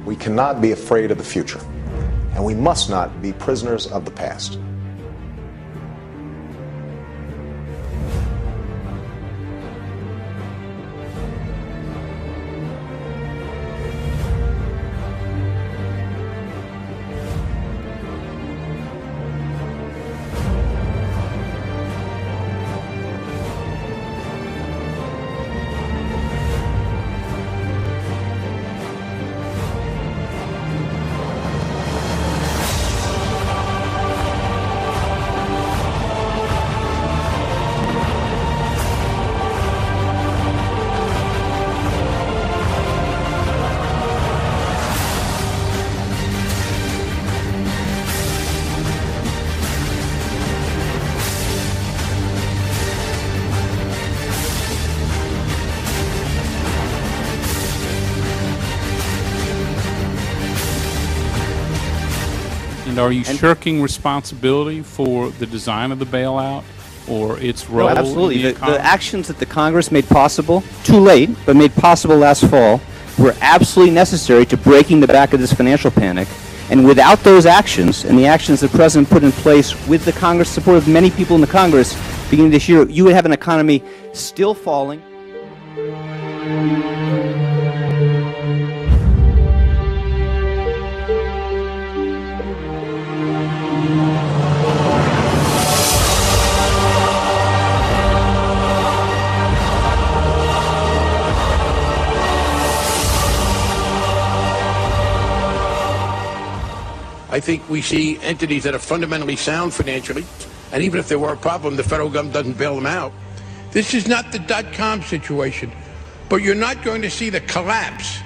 We cannot be afraid of the future, and we must not be prisoners of the past. And are you shirking responsibility for the design of the bailout or its role? No, absolutely. In the actions that the Congress made possible, too late, but made possible last fall, were absolutely necessary to breaking the back of this financial panic. And without those actions, and the actions the President put in place with the Congress support of many people in the Congress beginning this year, you would have an economy still falling. I think we see entities that are fundamentally sound financially, and even if there were a problem, the federal government doesn't bail them out. This is not the dot-com situation, but you're not going to see the collapse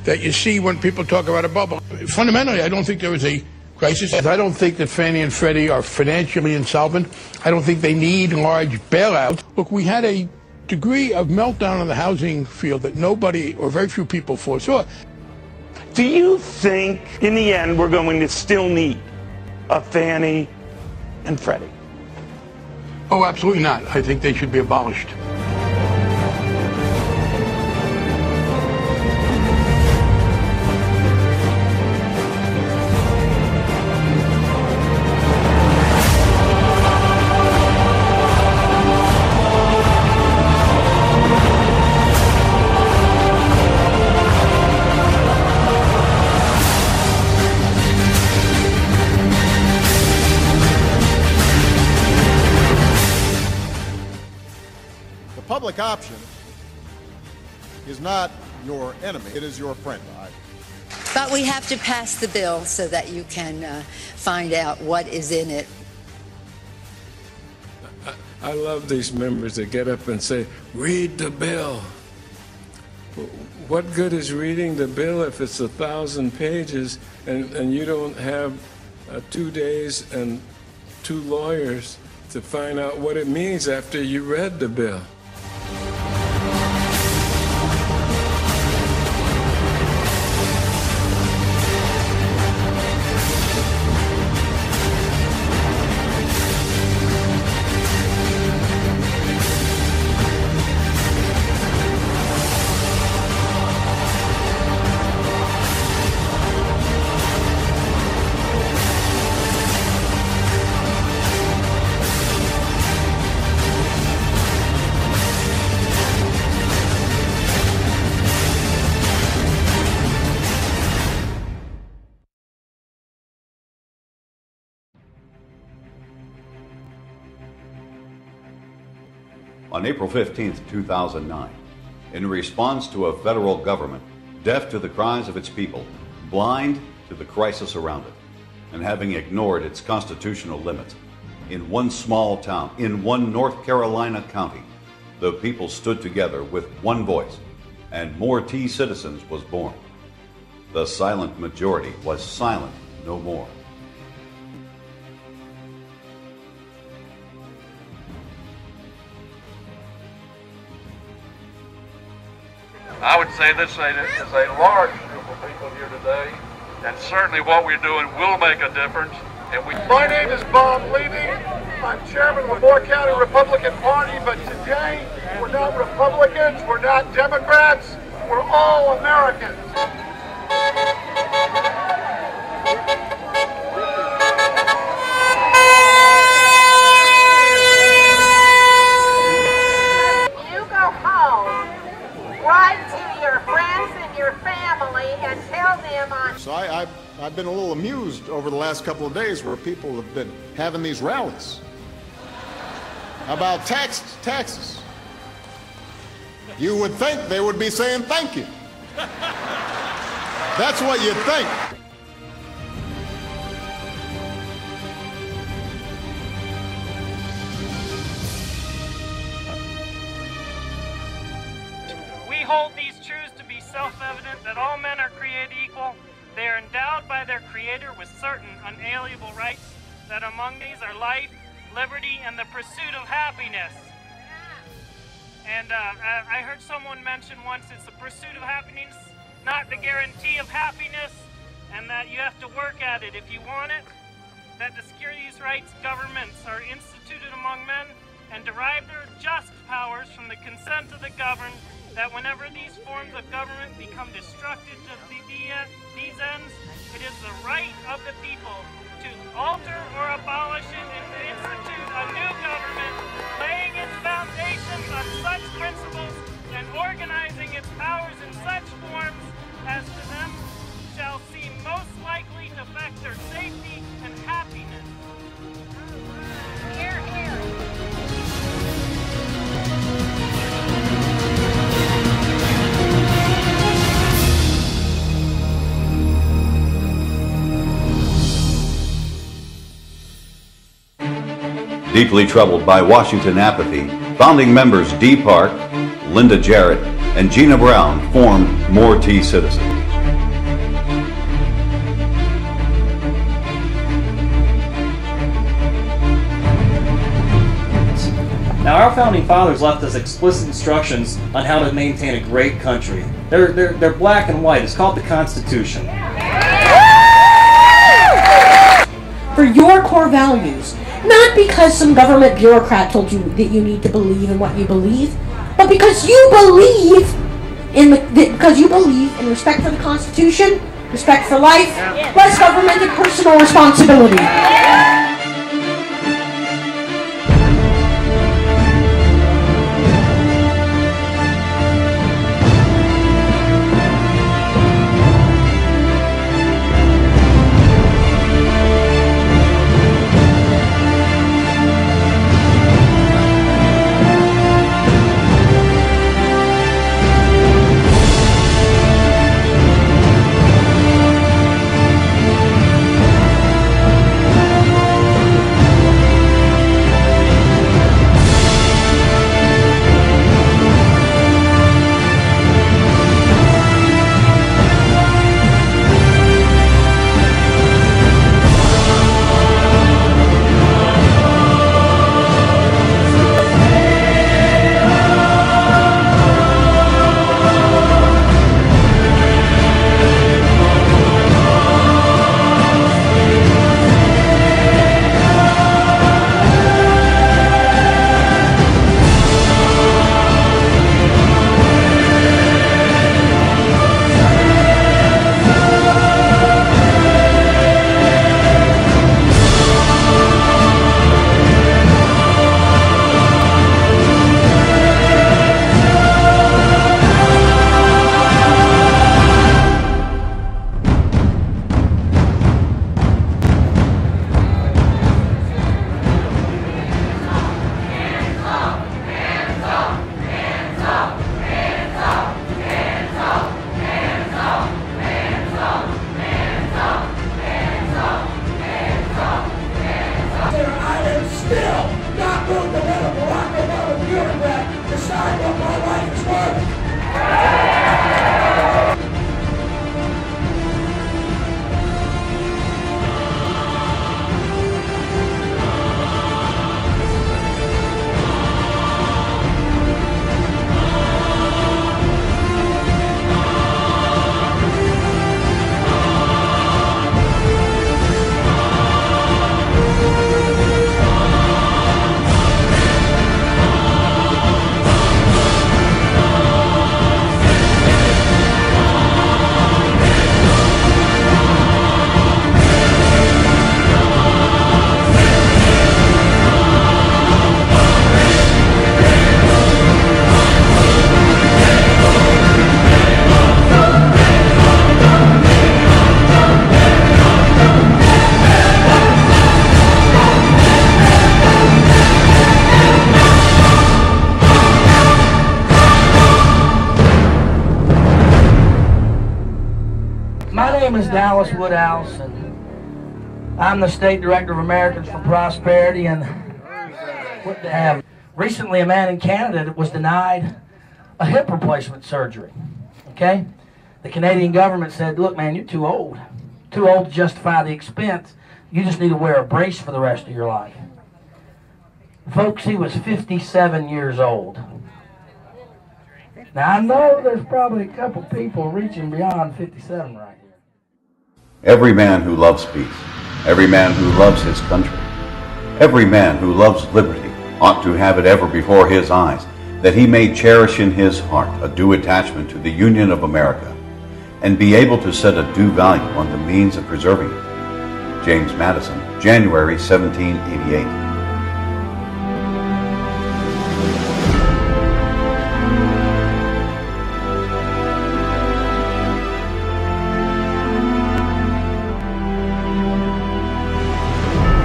that you see when people talk about a bubble. Fundamentally, I don't think there is a crisis. I don't think that Fannie and Freddie are financially insolvent. I don't think they need large bailouts. Look, we had a degree of meltdown in the housing field that nobody or very few people foresaw. Do you think, in the end, we're going to still need a Fannie and Freddie? Oh, absolutely not. I think they should be abolished. Public option is not your enemy, it is your friend. But we have to pass the bill so that you can find out what is in it. I love these members that get up and say, read the bill. What good is reading the bill if it's 1,000 pages and you don't have 2 days and 2 lawyers to find out what it means after you read the bill? On April 15, 2009, in response to a federal government deaf to the cries of its people, blind to the crisis around it, and having ignored its constitutional limits, in one small town, in one North Carolina county, the people stood together with one voice, and Moore T. Citizens was born. The silent majority was silent no more. I would say this is a large group of people here today, and certainly what we're doing will make a difference. My name is Bob Levy. I'm chairman of the Moore County Republican Party, but today we're not Republicans, we're not Democrats, we're all Americans. your friends and your family and tell them on... So I've been a little amused over the last couple of days where people have been having these rallies about taxes. You would think they would be saying thank you. That's what you'd think. We hold these truths to be self-evident that all men are created equal. They are endowed by their Creator with certain unalienable rights, that among these are life, liberty, and the pursuit of happiness. And I heard someone mention once it's the pursuit of happiness, not the guarantee of happiness, and that you have to work at it if you want it. That to secure these rights, governments are instituted among men and derive their just powers from the consent of the governed, that whenever these forms of government become destructive to these ends, it is the right of the people to alter or abolish it and to institute a new government, laying its foundations on such principles and organizing its powers in such forms as to them shall seem most likely to affect their safety and happiness. Hear, hear. Deeply troubled by Washington apathy, founding members Dee Park, Linda Jarrett, and Gina Brown formed Moore T. Citizens. Now, our founding fathers left us explicit instructions on how to maintain a great country. They're black and white. It's called the Constitution. For your core values, not because some government bureaucrat told you that you need to believe in what you believe, but because you believe in respect for the Constitution, respect for life, less government, and personal responsibility. name is Dallas Woodhouse, and I'm the State Director of Americans for Prosperity. And what they have recently, a man in Canada was denied a hip replacement surgery. Okay, the Canadian government said, "Look, man, you're too old to justify the expense. You just need to wear a brace for the rest of your life." Folks, he was 57 years old. Now, I know there's probably a couple people reaching beyond 57 right here. Every man who loves peace, every man who loves his country, every man who loves liberty ought to have it ever before his eyes, that he may cherish in his heart a due attachment to the Union of America, and be able to set a due value on the means of preserving it. James Madison, January 1788.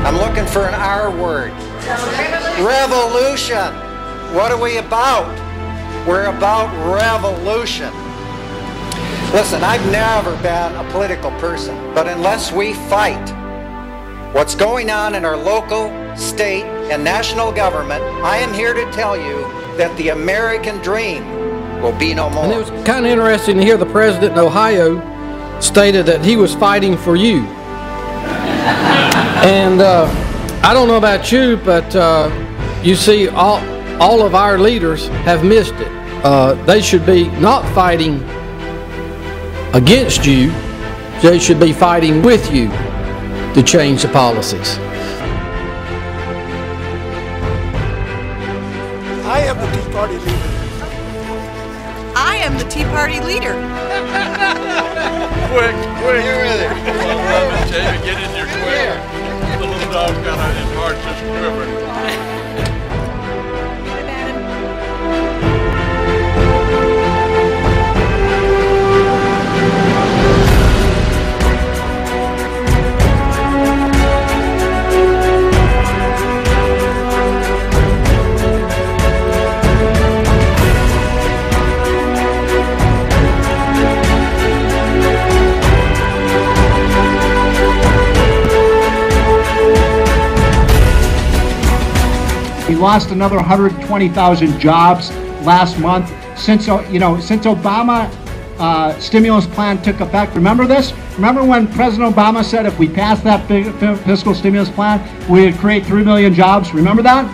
I'm looking for an R word. Revolution. What are we about? We're about revolution. Listen, I've never been a political person, but unless we fight what's going on in our local, state, and national government, I am here to tell you that the American dream will be no more. And it was kind of interesting to hear the president in Ohio stated that he was fighting for you. And I don't know about you, but you see, all of our leaders have missed it. They should be not fighting against you, they should be fighting with you to change the policies. I am the Tea Party leader. I am the Tea Party leader. Quick. Get in your quick. The little dog kind of, his heart's just quivering. We lost another 120,000 jobs last month since Obama stimulus plan took effect. Remember this? Remember when President Obama said if we passed that fiscal stimulus plan, we would create 3 million jobs? Remember that?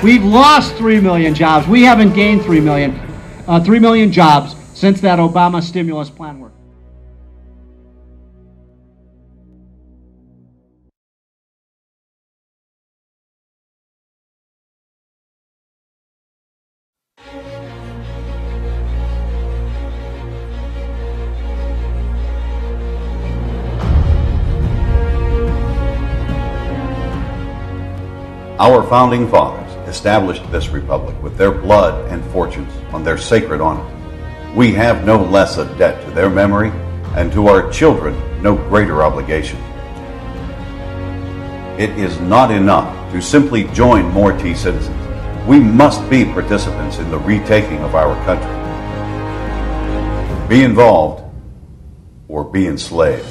We've lost 3 million jobs. We haven't gained 3 million jobs since that Obama stimulus plan worked. Our founding fathers established this republic with their blood and fortunes on their sacred honor. We have no less a debt to their memory, and to our children no greater obligation. It is not enough to simply join Moore T citizens. We must be participants in the retaking of our country. Be involved or be enslaved.